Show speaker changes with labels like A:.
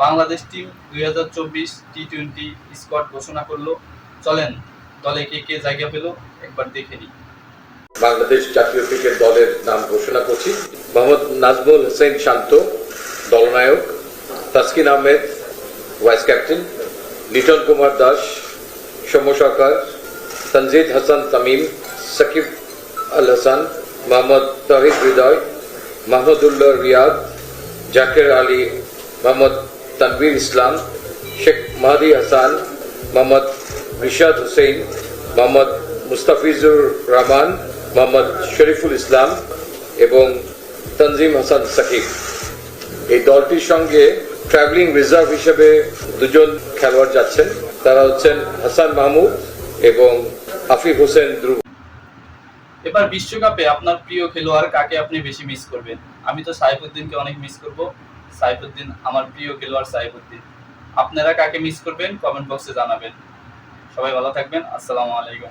A: Bangladesh team 2024 টি-20 squad ঘোষণা করলো। চলেন দলে কে কে জায়গা পেল একবার দেখে নিই।
B: বাংলাদেশ জাতীয় ক্রিকেট দলের নাম ঘোষণা করছি। মোহাম্মদ নাজমুল হোসেন শান্ত দলনায়ক, তাসকিন আহমেদ ভাইস ক্যাপ্টেন, লিটন কুমার দাস, সৌম্য সরকার, তানজিদ হাসান তামিম, সাকিব আল হাসান, মোহাম্মদ তহিদ হৃদয়, মাহমুদুল্লাহ রিয়াদ, জাকের আলী, মোহাম্মদ তানভীর ইসলাম, শেখ মাহদি হাসান, মোহাম্মদ রিশাদ হুসেন, মোহাম্মদ মুস্তাফিজুর রহমান, মোহাম্মদ শরীফুল ইসলাম এবং তানজিম হাসান সাকিব। এই দলটির সঙ্গে ট্রাভেলিং রিজার্ভ হিসেবে দুজন খেলোয়াড় যাচ্ছেন, তারা হচ্ছেন হাসান মাহমুদ এবং আফিফ হোসেন ধ্রুব।
A: এবার বিশ্বকাপে আপনার প্রিয় খেলোয়াড় কাকে আপনি বেশি মিস করবেন? আমি তো সাইফুদ্দিনকে অনেক মিস করব। সাইফুদ্দিন আমার প্রিয় খেলোয়াড় সাইফুদ্দিন। আপনারা কাকে মিস করবেন কমেন্ট বক্সে জানাবেন। সবাই ভালো থাকবেন। আসসালামু আলাইকুম।